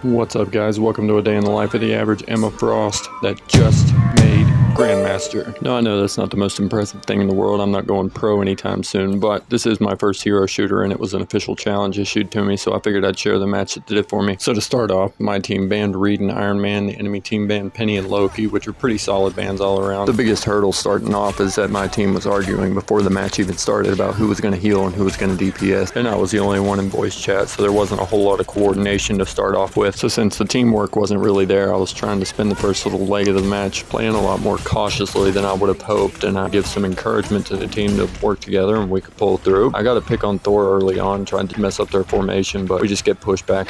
What's up, guys? Welcome to a day in the life of the average Emma Frost that just made Grandmaster. No, I know that's not the most impressive thing in the world. I'm not going pro anytime soon, but this is my first hero shooter and it was an official challenge issued to me, so I figured I'd share the match that did it for me. So to start off, my team banned Reed and Iron Man, the enemy team banned Penny and Loki, which are pretty solid bans all around. The biggest hurdle starting off is that my team was arguing before the match even started about who was going to heal and who was going to DPS, and I was the only one in voice chat, so there wasn't a whole lot of coordination to start off with. So since the teamwork wasn't really there, I was trying to spend the first little leg of the match playing a lot more cautiously than I would have hoped, and I give some encouragement to the team to work together and we could pull through. I got a pick on Thor early on, trying to mess up their formation, but we just get pushed back,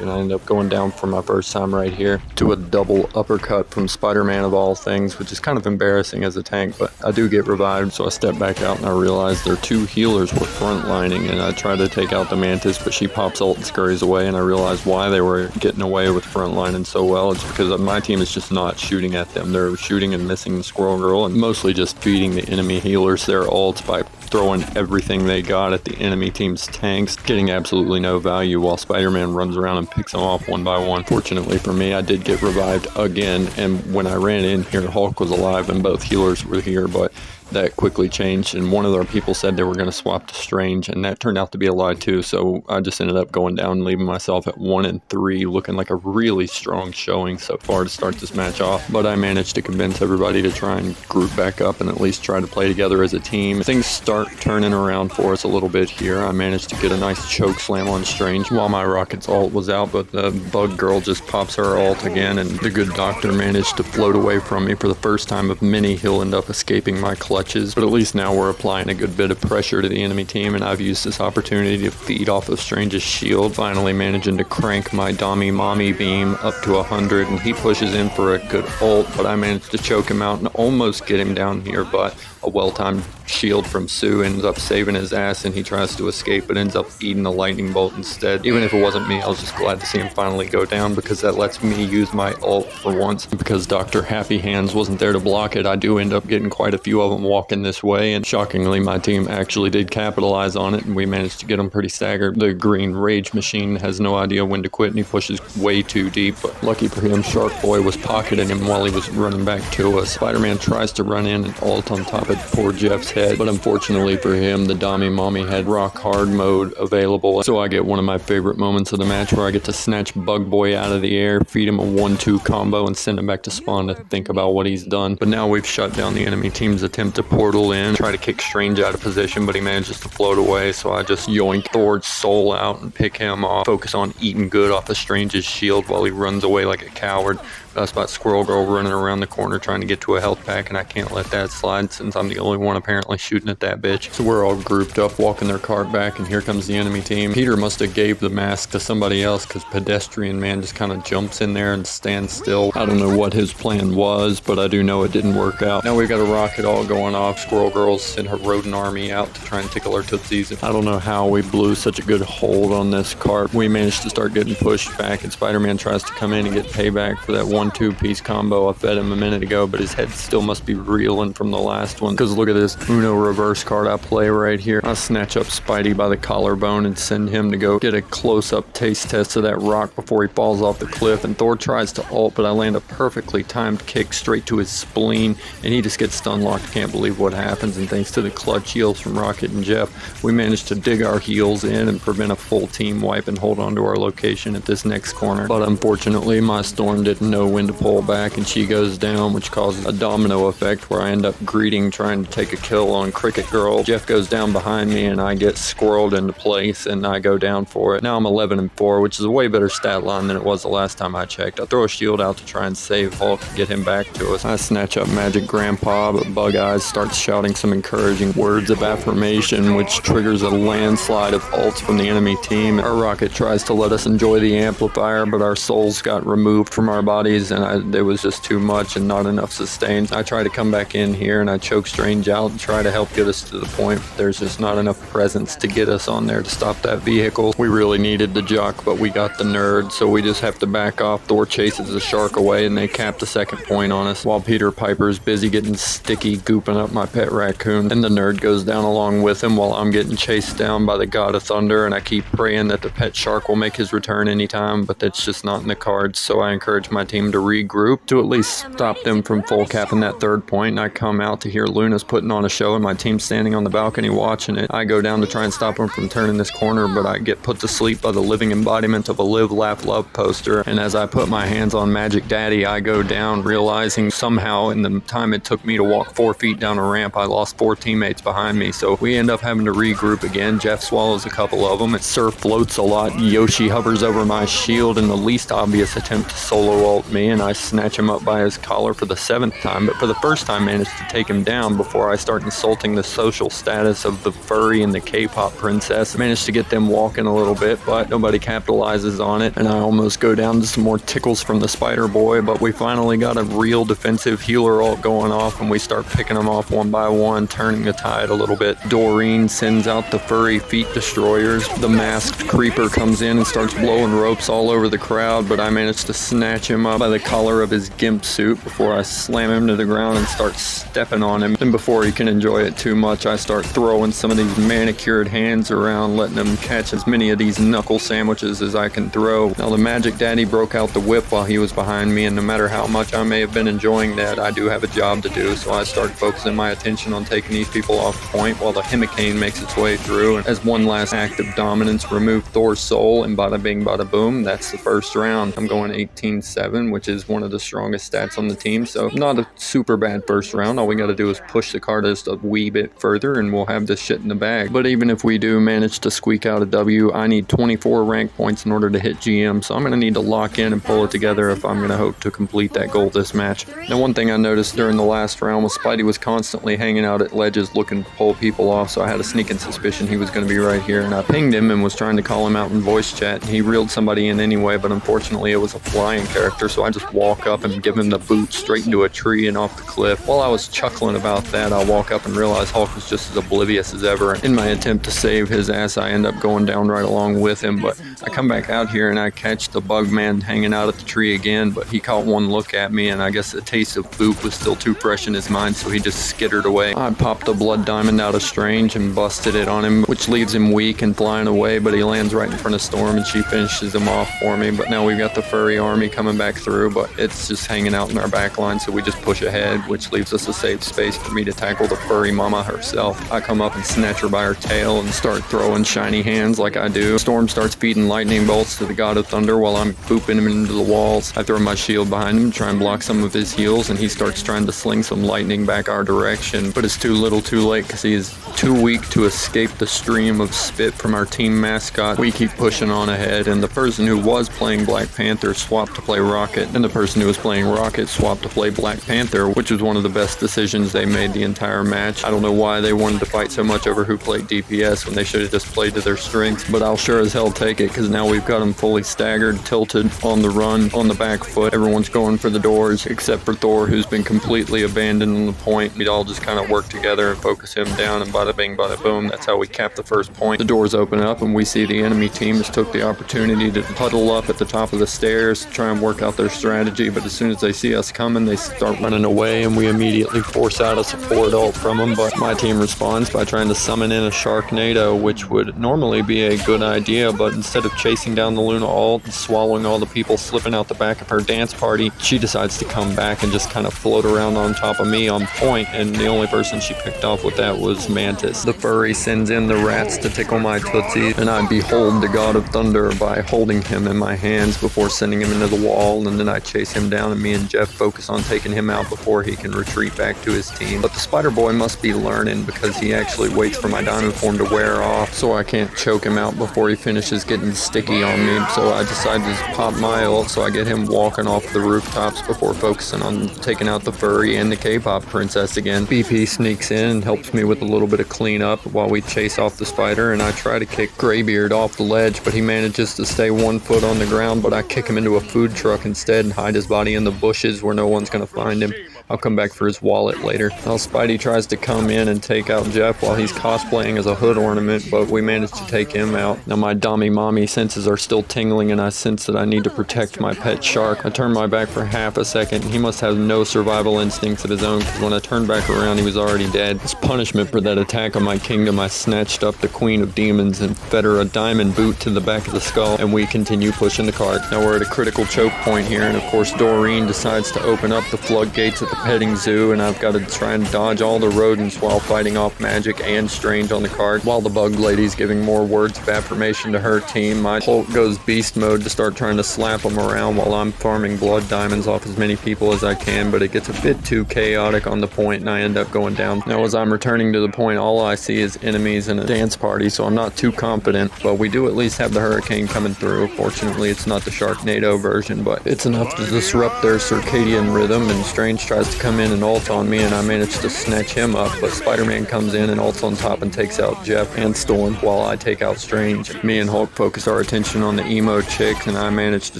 and I end up going down for my first time right here to a double uppercut from Spider-Man of all things, which is kind of embarrassing as a tank, but I do get revived, so I step back out and I realize their two healers were frontlining, and I try to take out the Mantis, but she pops ult and scurries away, and I realize why they were getting away with frontlining so well. It's because my team is just not shooting at them. They're shooting and missing the Squirrel Girl and mostly just feeding the enemy healers their ults by throwing everything they got at the enemy team's tanks, getting absolutely no value while Spider-Man runs around and picks them off one by one. Fortunately for me, I did get revived again, and when I ran in here, Hulk was alive and both healers were here, but that quickly changed, and one of our people said they were going to swap to Strange, and that turned out to be a lie too, so I just ended up going down and leaving myself at 1-3, looking like a really strong showing so far to start this match off, but I managed to convince everybody to try and group back up and at least try to play together as a team. Things start turning around for us a little bit here. I managed to get a nice choke slam on Strange while my Rocket's ult was out, but the Bug Girl just pops her ult again, and the good doctor managed to float away from me for the first time of many. He'll end up escaping my clutches, but at least now we're applying a good bit of pressure to the enemy team, and I've used this opportunity to feed off of Strange's shield, finally managing to crank my Dommy Mommy beam up to 100, and he pushes in for a good ult, but I managed to choke him out and almost get him down here, but a well-timed shield from Sue ends up saving his ass, and he tries to escape but ends up eating a lightning bolt instead. Even if it wasn't me, I was just glad to see him finally go down, because that lets me use my ult for once. Because Dr. Happy Hands wasn't there to block it, I do end up getting quite a few of them walking this way, and shockingly my team actually did capitalize on it, and we managed to get them pretty staggered. The green Rage Machine has no idea when to quit, and he pushes way too deep, but lucky for him, Shark Boy was pocketing him while he was running back to us. Spider-Man tries to run in and ult on top of poor Jeff's head, but unfortunately for him, the Dommy Mommy had rock hard mode available, so I get one of my favorite moments of the match where I get to snatch Bug Boy out of the air, feed him a 1-2 combo, and send him back to spawn to think about what he's done. But now we've shut down the enemy team's attempt to portal in, try to kick Strange out of position, but he manages to float away, so I just yoink Thor's soul out and pick him off, focus on eating good off of Strange's shield while he runs away like a coward. I spot Squirrel Girl running around the corner trying to get to a health pack, and I can't let that slide since I'm the only one apparently shooting at that bitch. So we're all grouped up, walking their cart back, and here comes the enemy team. Peter must have gave the mask to somebody else, because Pedestrian Man just kind of jumps in there and stands still. I don't know what his plan was, but I do know it didn't work out. Now we got a rocket all going off. Squirrel Girl's sent her rodent army out to try and tickle her tootsies. I don't know how we blew such a good hold on this cart. We managed to start getting pushed back, and Spider-Man tries to come in and get payback for that 1-2 piece combo I fed him a minute ago, but his head still must be reeling from the last one, because look at this Uno reverse card I play right here. I snatch up Spidey by the collarbone and send him to go get a close-up taste test of that rock before he falls off the cliff, and Thor tries to ult, but I land a perfectly timed kick straight to his spleen, and he just gets stun locked. Can't believe what happens, and thanks to the clutch heals from Rocket and Jeff, we managed to dig our heels in and prevent a full team wipe and hold on to our location at this next corner. But unfortunately, my Storm didn't know when to pull back, and she goes down, which causes a domino effect where I end up greeting trying to take a kill on Cricket Girl. Jeff goes down behind me, and I get squirreled into place, and I go down for it. Now I'm 11-4, which is a way better stat line than it was the last time I checked. I throw a shield out to try and save Hulk and get him back to us. I snatch up Magic Grandpa, but Bug Eyes starts shouting some encouraging words of affirmation, which triggers a landslide of ults from the enemy team. Our Rocket tries to let us enjoy the amplifier, but our souls got removed from our bodies, and there was just too much and not enough sustain. I try to come back in here, and I choke Strange out and try try to help get us to the point. There's just not enough presence to get us on there to stop that vehicle. We really needed the jock, but we got the nerd, so we just have to back off. Thor chases the shark away, and they cap the second point on us, while Peter Piper's busy getting sticky, gooping up my pet raccoon, and the nerd goes down along with him while I'm getting chased down by the God of Thunder, and I keep praying that the pet shark will make his return anytime, but that's just not in the cards, so I encourage my team to regroup to at least stop them from full capping that third point, and I come out to hear Luna's putting on a show, and my team's standing on the balcony watching it. I go down to try and stop him from turning this corner, but I get put to sleep by the living embodiment of a Live, Laugh, Love poster, and as I put my hands on Magic Daddy, I go down, realizing somehow in the time it took me to walk 4 feet down a ramp, I lost 4 teammates behind me, so we end up having to regroup again. Jeff swallows a couple of them, and Surf floats a lot. Yoshi hovers over my shield in the least obvious attempt to solo ult me, and I snatch him up by his collar for the 7th time, but for the first time managed to take him down before I start insulting the social status of the furry and the K-pop princess. Managed to get them walking a little bit, but nobody capitalizes on it, and I almost go down to some more tickles from the Spider Boy, but we finally got a real defensive healer ult going off, and we start picking them off one by one, turning the tide a little bit. Doreen sends out the furry feet destroyers. The masked creeper comes in and starts blowing ropes all over the crowd, but I managed to snatch him up by the collar of his gimp suit before I slam him to the ground and start stepping on him. And before he can enjoy it too much, I start throwing some of these manicured hands around, letting him catch as many of these knuckle sandwiches as I can throw. Now the Magic Daddy broke out the whip while he was behind me, and no matter how much I may have been enjoying that, I do have a job to do, so I start focusing my attention on taking these people off the point while the Himicane makes its way through, and as one last act of dominance, remove Thor's soul, and bada bing bada boom, that's the first round. I'm going 18-7, which is one of the strongest stats on the team, so not a super bad first round. All we gotta do is push the card just a wee bit further, and we'll have this shit in the bag. But even if we do manage to squeak out a W, I need 24 rank points in order to hit GM, so I'm gonna need to lock in and pull it together if I'm gonna hope to complete that goal this match. Now one thing I noticed during the last round was Spidey was constantly hanging out at ledges looking to pull people off, so I had a sneaking suspicion he was going to be right here, and I pinged him and was trying to call him out in voice chat. He reeled somebody in anyway, but unfortunately it was a flying character, so I just walk up and give him the boot straight into a tree and off the cliff. While I was chuckling about that, I walk up and realize Hulk was just as oblivious as ever. In my attempt to save his ass, I end up going down right along with him, but I come back out here and I catch the bug man hanging out at the tree again, but he caught one look at me, and I guess the taste of boot was still too fresh in his mind, so he just skittered away. I popped a blood diamond out of Strange and busted it on him, which leaves him weak and flying away, but he lands right in front of Storm and she finishes him off for me. But now we've got the furry army coming back through, but it's just hanging out in our back line, so we just push ahead, which leaves us a safe space for me to tackle the furry mama herself. I come up and snatch her by her tail and start throwing shiny hands like I do. Storm starts feeding lightning bolts to the God of Thunder while I'm booping him into the walls. I throw my shield behind him, try and block some of his heals, and he starts trying to sling some lightning back our direction, but it's too little too late because he is too weak to escape the stream of spit from our team mascot. We keep pushing on ahead, and the person who was playing Black Panther swapped to play Rocket, and the person who was playing Rocket swapped to play Black Panther, which was one of the best decisions they made the entire match. I don't know why they wanted to fight so much over who played DPS when they should have just played to their strengths, but I'll sure as hell take it because now we've got them fully staggered, tilted, on the run, on the back foot. Everyone's going for the doors except for Thor, who's been completely abandoned on the point. We'd all just kind of work together and focus him down, and bada bing bada boom, that's how we cap the first point. The doors open up and we see the enemy team has took the opportunity to huddle up at the top of the stairs to try and work out their strategy, but as soon as they see us coming, they start running away, and we immediately force out a support ult from them. But my team responds by trying to summon in a Sharknado, which would normally be a good idea, but instead of chasing down the Luna ult and swallowing all the people slipping out the back of her dance party, she decides to come back and just kind of float around on top of me on point, and the only person she picked off with that was Mantis. The furry sends in the rats to tickle my tootsies, and I behold the God of Thunder by holding him in my hands before sending him into the wall, and then I chase him down, and me and Jeff focus on taking him out before he can retreat back to his team. But the Spider Boy must be learning because he actually waits for my diamond form to wear off, so I can't choke him out before he finishes getting sticky on me, so I decide to just pop my ult so I get him walking off the rooftops before focusing on taking out the furry and the K-pop princess again. BP sneaks in and helps me with a little bit of cleanup while we chase off the spider, and I try to kick Graybeard off the ledge, but he manages to stay 1 foot on the ground, but I kick him into a food truck instead and hide his body in the bushes where no one's gonna find him. I'll come back for his wallet later. Now Spidey tries to come in and take out Jeff while he's cosplaying as a hood ornament, but we managed to take him out. Now my dommy mommy senses are still tingling and I sense that I need to protect my pet shark. I turn my back for half a second. He must have no survival instincts of his own because when I turned back around he was already dead. As punishment for that attack on my kingdom, I snatched up the Queen of Demons and fed her a diamond boot to the back of the skull, and we continue pushing the cart. Now we're at a critical choke point here, and of course Doreen decides to open up the floodgates at the petting zoo, and I've got to try and dodge all the rodents while fighting off Magic and Strange on the cart, while the bug lady's giving more words of affirmation to her team. My Hulk goes beast mode to start trying to slap them around while I'm farming blood diamonds off as many people as I can, but it gets a bit too chaotic on the point and I end up going down. Now as I'm returning to the point, all I see is enemies and a dance party, so I'm not too confident, but we do at least have the hurricane coming through. Fortunately it's not the Sharknado version, but it's enough to disrupt their circadian rhythm, and Strange tries to come in and ult on me and I manage to snatch him up, but Spider-Man comes in and ults on top and takes out Jeff and Storm while I take out Strange. Me and Hulk focus our attention on the emo chick and I manage to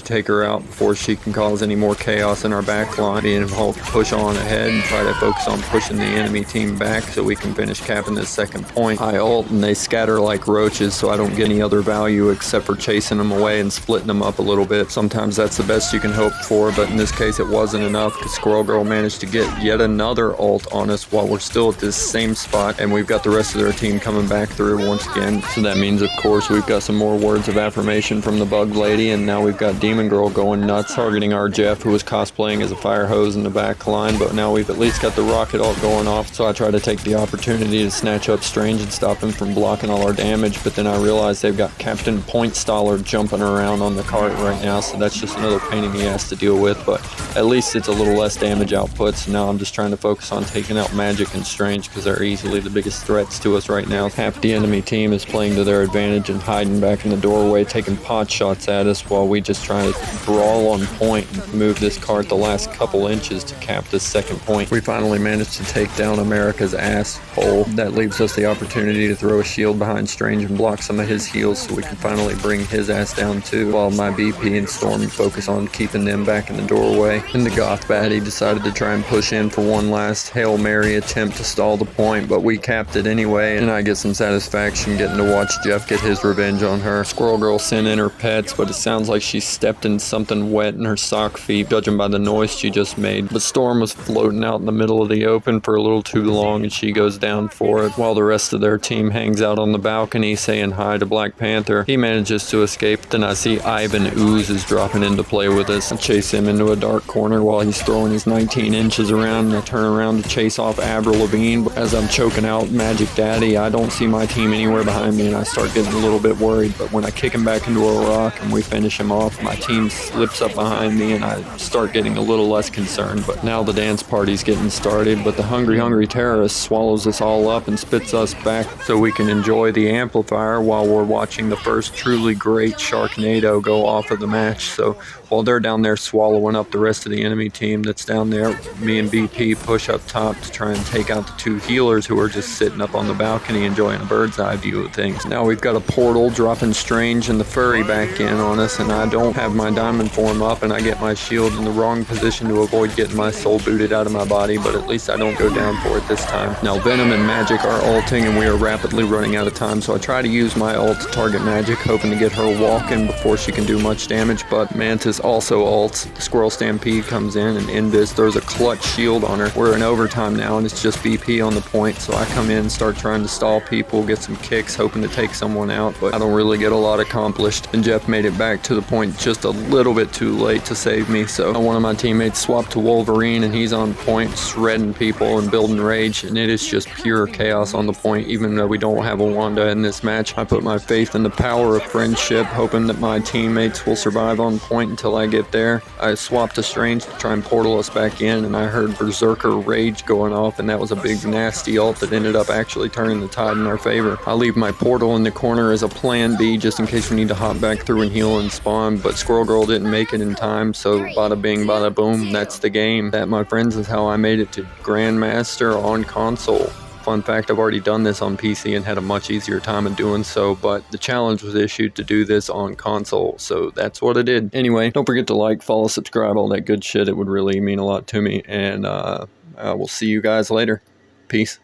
take her out before she can cause any more chaos in our back line. Me and Hulk push on ahead and try to focus on pushing the enemy team back so we can finish capping this second point. I ult and they scatter like roaches, so I don't get any other value except for chasing them away and splitting them up a little bit. Sometimes that's the best you can hope for, but in this case it wasn't enough because Squirrel Girl managed to get yet another ult on us while we're still at this same spot, and we've got the rest of their team coming back through once again. So that means of course we've got some more words of affirmation from the bug lady, and now we've got Demon Girl going nuts targeting our Jeff, who was cosplaying as a fire hose in the back line, but now we've at least got the rocket ult going off, so I try to take the opportunity to snatch up Strange and stop him from blocking all our damage, but then I realize they've got Captain Point Staller jumping around on the cart right now, so that's just another pain in the ass to deal with, but at least it's a little less damage output. So now I'm just trying to focus on taking out Magic and Strange because they're easily the biggest threats to us right now. Half the enemy team is playing to their advantage and hiding back in the doorway, taking pot shots at us while we just try to brawl on point and move this cart the last couple inches to cap this second point. We finally managed to take down America's asshole. That leaves us the opportunity to throw a shield behind Strange and block some of his heals so we can finally bring his ass down too, while my BP and Storm focus on keeping them back in the doorway. And the goth baddie decided to try and push in for one last Hail Mary attempt to stall the point, but we capped it anyway, and I get some satisfaction getting to watch Jeff get his revenge on her. Squirrel Girl sent in her pets, but it sounds like she stepped in something wet in her sock feet, judging by the noise she just made. But Storm was floating out in the middle of the open for a little too long, and she goes down for it, while the rest of their team hangs out on the balcony saying hi to Black Panther. He manages to escape, then I see Ivan Ooze is dropping into play with us. I chase him into a dark corner while he's throwing his 19 inches around, and I turn around to chase off Avril Lavigne, but as I'm choking out Magic Daddy, I don't see my team anywhere behind me, and I start getting a little bit worried, but when I kick him back into a rock and we finish him off, my team slips up behind me and I start getting a little less concerned. But now the dance party's getting started, but the hungry terrorist swallows us all up and spits us back so we can enjoy the amplifier while we're watching the first truly great Sharknado go off of the match. So while they're down there swallowing up the rest of the enemy team that's down there, me and BP push up top to try and take out the two healers who are just sitting up on the balcony enjoying a bird's eye view of things. Now we've got a portal dropping Strange and the furry back in on us, and I don't have my diamond form up, and I get my shield in the wrong position to avoid getting my soul booted out of my body, but at least I don't go down for it this time. Now Venom and Magic are ulting and we are rapidly running out of time, so I try to use my ult to target Magic, hoping to get her walking before she can do much damage, but Mantis also ults. The Squirrel Stampede comes in and Invis throws a clutch shield on her. We're in overtime now and it's just BP on the point, so I come in and start trying to stall people, get some kicks, hoping to take someone out, but I don't really get a lot accomplished. And Jeff made it back to the point just a little bit too late to save me, so one of my teammates swapped to Wolverine and he's on point shredding people and building rage, and it is just pure chaos on the point. Even though we don't have a Wanda in this match, I put my faith in the power of friendship, hoping that my teammates will survive on point until I get there. I swapped to Strange to try and portal us back in, and I heard Berserker Rage going off, and that was a big nasty ult that ended up actually turning the tide in our favor. I leave my portal in the corner as a plan B just in case we need to hop back through and heal and spawn, but Squirrel Girl didn't make it in time, so bada bing bada boom, that's the game. That, my friends, is how I made it to Grandmaster on console. Fun fact, I've already done this on PC and had a much easier time in doing so, but the challenge was issued to do this on console, so that's what I did. Anyway, don't forget to like, follow, subscribe, all that good shit. It would really mean a lot to me, and we'll see you guys later. Peace.